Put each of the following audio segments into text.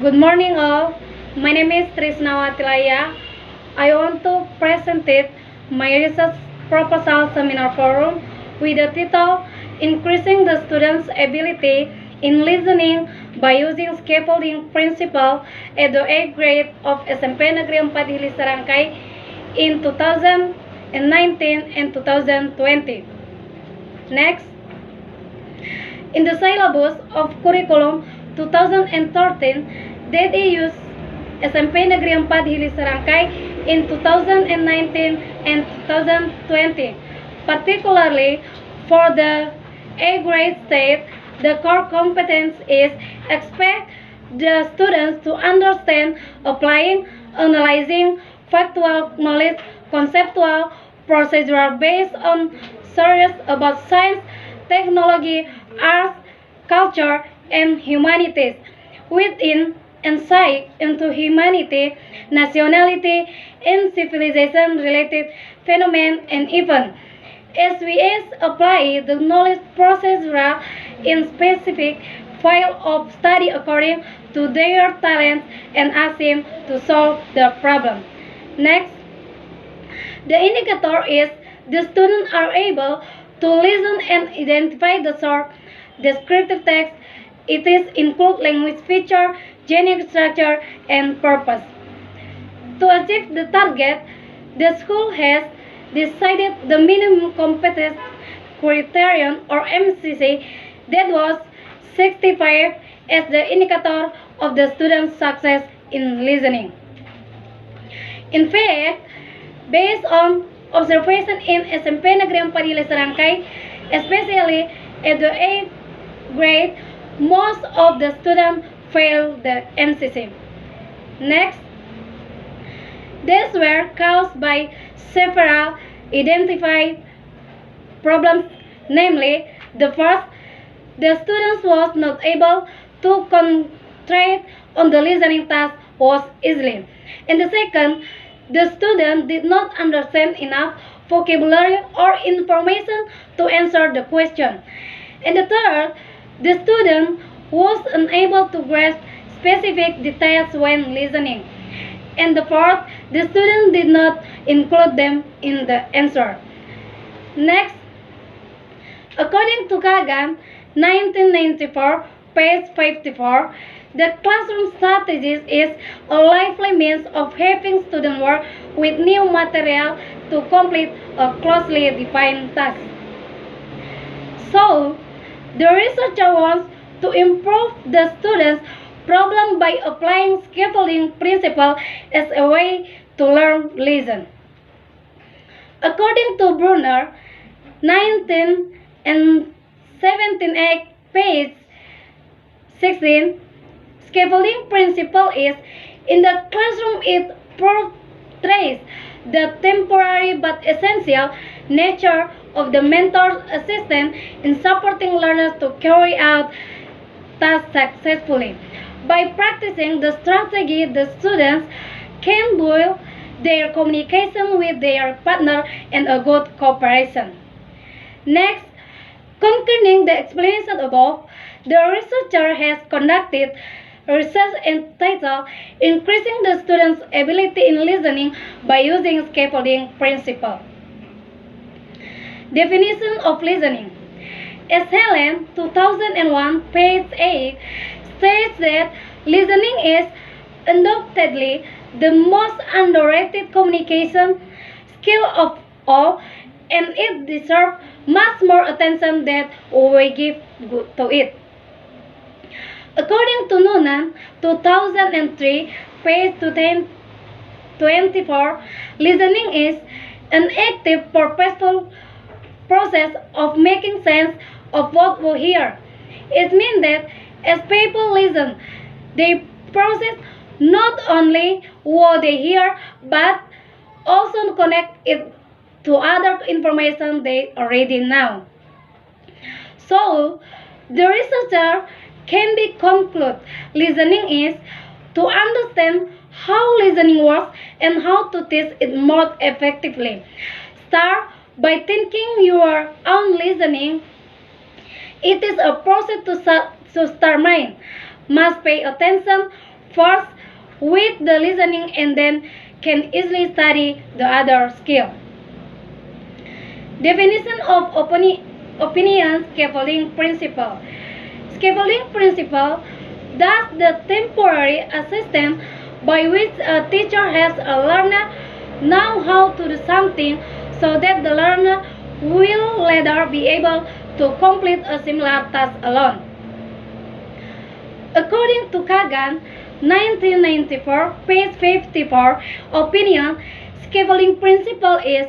Good morning all. My name is Trisnawa Tilaya. I want to present my research proposal seminar forum with the title Increasing the Students' Ability in Listening by Using Scaffolding Principle at the 8th grade of SMP Negeri 4 Hili Sarangkai in 2019 and 2020. Next. In the syllabus of curriculum 2013 that they use SMP Negeri 4 Hili Sarangkai in 2019 and 2020. Particularly for the A grade state, the core competence is expect the students to understand, applying, analyzing factual knowledge, conceptual, procedural based on theories about science, technology, arts, culture, and humanities, within insight into humanity, nationality, and civilization-related phenomena and events. SVS apply the knowledge procedure in specific field of study according to their talents and ask them to solve the problem. Next, the indicator is the students are able to listen and identify the short descriptive text. It is include language feature, generic structure, and purpose. To achieve the target, the school has decided the minimum competence criterion or MCC that was 65 as the indicator of the student's success in listening. In fact, based on observation in SMP Negeri 4 Hili Sarangkai, especially at the 8th grade, most of the students fail the MCC. Next, these were caused by several identified problems, namely, the first, the students was not able to concentrate on the listening task was easily. And the second, the student did not understand enough vocabulary or information to answer the question. And the third, the student was unable to grasp specific details when listening. And the fourth, the student did not include them in the answer. Next, according to Kagan, 1994, page 54, the classroom strategies is a lively means of having students work with new material to complete a closely defined task. So, the researcher wants to improve the students' problem by applying scaffolding principle as a way to learn listen. According to Brunner, 19 and 17a page 16, scaffolding principle is in the classroom it portrays the temporary but essential nature of the mentor's assistance in supporting learners to carry out tasks successfully. By practicing the strategy, the students can build their communication with their partner and a good cooperation. Next, concluding the explanation above, the researcher has conducted research entitled Increasing the Student's Ability in Listening by Using Scaffolding Principle. Definition of listening. As Helen, 2001, page 8, states that listening is undoubtedly the most underrated communication skill of all, and it deserves much more attention than we give to it. According to Noonan, 2003, page 24, listening is an active, purposeful process of making sense of what we hear. It means that as people listen, they process not only what they hear, but also connect it to other information they already know. So, the researcher can be conclude listening is to understand how listening works and how to teach it more effectively. Start by thinking your own listening. It is a process to start mind. Must pay attention first with the listening and then can easily study the other skill. Definition of opinion scaffolding principle. Scaffolding principle, thus the temporary system by which a teacher has a learner know how to do something so that the learner will later be able to complete a similar task alone. According to Kagan, 1994, page 54, opinion scaffolding principle is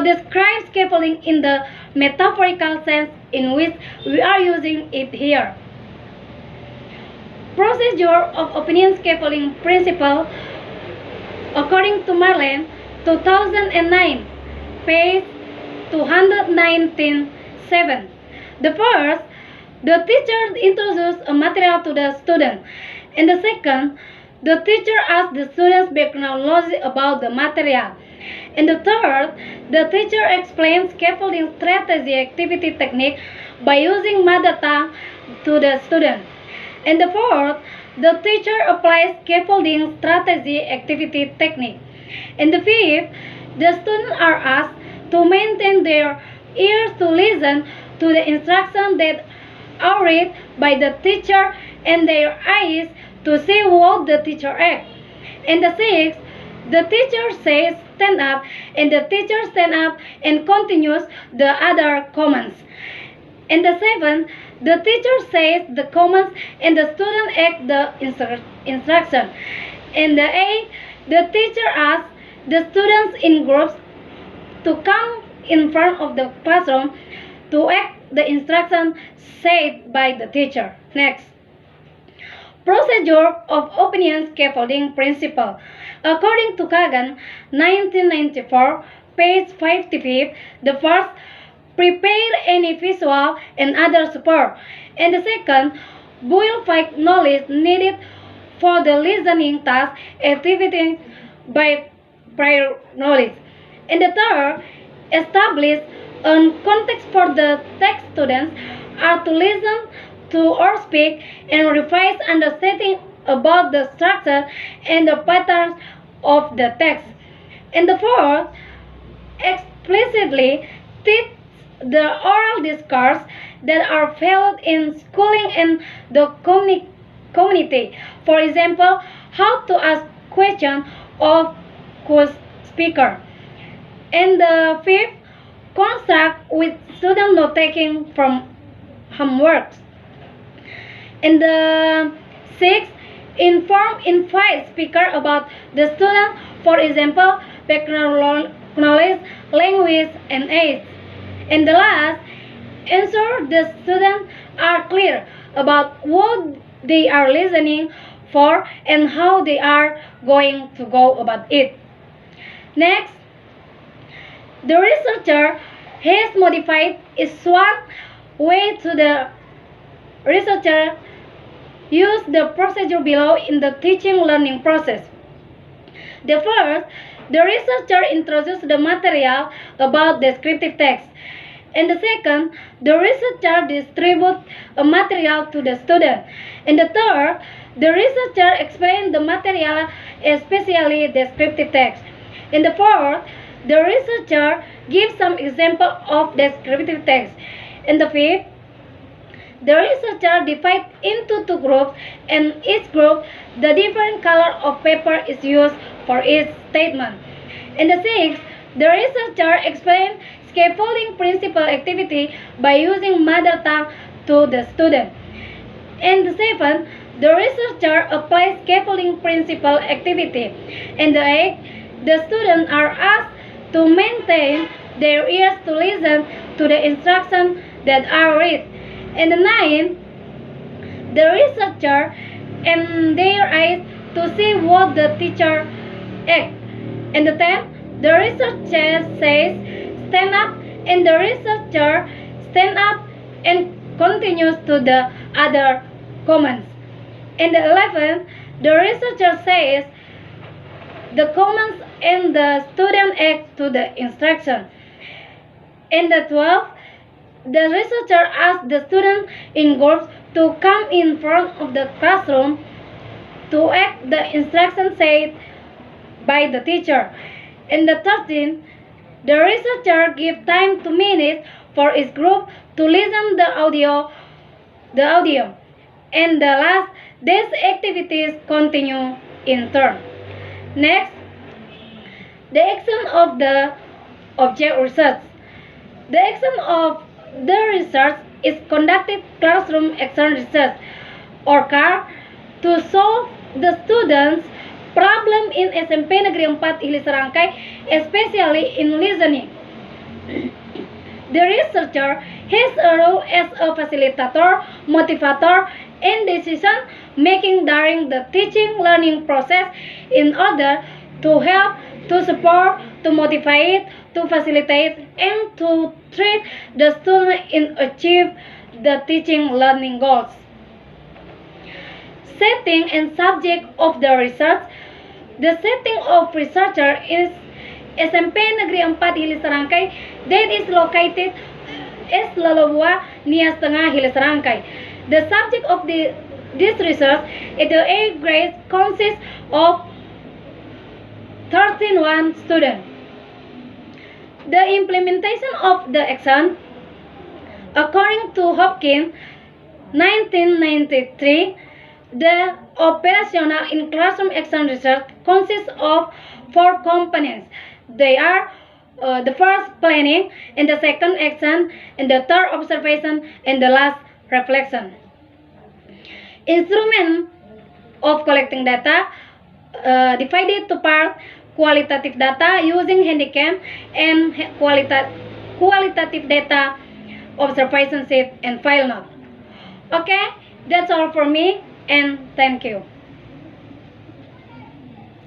describes scaffolding in the metaphorical sense in which we are using it here. Procedure of opinion scaffolding principle, according to Marlin, 2009, page 219.7. The first, the teacher introduces a material to the student. And the second, the teacher asks the student's background knowledge about the material. And the third, the teacher explains scaffolding strategy activity technique by using mother tongue to the student. And the fourth, the teacher applies scaffolding strategy activity technique. And the fifth, the students are asked to maintain their ears to listen to the instructions that are read by the teacher and their eyes to see what the teacher acts. And the sixth, the teacher says stand up and the teacher stand up and continues the other commands. And the seventh, the teacher says the commands and the student act the instruction. And the eighth, the teacher asks the students in groups to come in front of the classroom to act the instruction said by the teacher. Next. Procedure of opinion scaffolding principle. According to Kagan, 1994, page 55, the first, prepare any visual and other support. And the second, build fact knowledge needed for the listening task activity by prior knowledge. And the third, establish a context for the text students are to listen to or speak and revise understanding about the structure and the patterns of the text. And the fourth, explicitly teach the oral discourse that are valued in schooling and the community. For example, how to ask questions of speaker. And the fifth, construct with student note-taking from homeworks. And the sixth, invite speaker about the student, for example, background knowledge, language, and age. And the last, ensure the students are clear about what they are listening for and how they are going to go about it. Next, the researcher has modified is one way to the researcher use the procedure below in the teaching learning process. The first, the researcher introduces the material about descriptive text. And the second, the researcher distributes a material to the student. And the third, the researcher explains the material, especially descriptive text. And the fourth, the researcher gives some example of descriptive text. And the fifth, the researcher divides into two groups, and each group, the different color of paper is used for each statement. And the sixth, the researcher explains scaffolding principle activity by using mother tongue to the student. And the seventh, the researcher applies scaffolding principle activity. And the eighth, the students are asked to maintain their ears to listen to the instructions that are read. And the ninth, the researcher and their eyes to see what the teacher acts. And the tenth, the researcher says stand up and the researcher stand up and continues to the other commands. And the 11th, the researcher says the commands and the student act to the instruction. And the 12th, the researcher asks the student in groups to come in front of the classroom to act the instructions said by the teacher. In the 13th, the researcher give time 2 minutes for each group to listen the audio. And the last, these activities continue in turn. Next, the action of the object research. The action of the research is conducted classroom action research or CAR to solve the students' problem in SMP Negeri 4 Hili Serangkai, especially in listening. The researcher has a role as a facilitator, motivator, and decision making during the teaching learning process in order to help, to support, to motivate, to facilitate, and to treat the student in achieve the teaching learning goals. Setting and subject of the research. The setting of researcher is SMP Negeri 4 Hili Serangkai that is located as Lalabua, Nias Tengah, Hili Serangkai. The subject of this research is the 8th grade consists of 13 students. The implementation of the action, according to Hopkins, 1993, the operational in classroom action research consists of 4 components. They are the first planning, and the second action, and the third observation, and the last reflection. Instrument of collecting data divided to part: qualitative data using handicap and qualitative data, observation sheet, and file note. Okay, that's all for me, and thank you.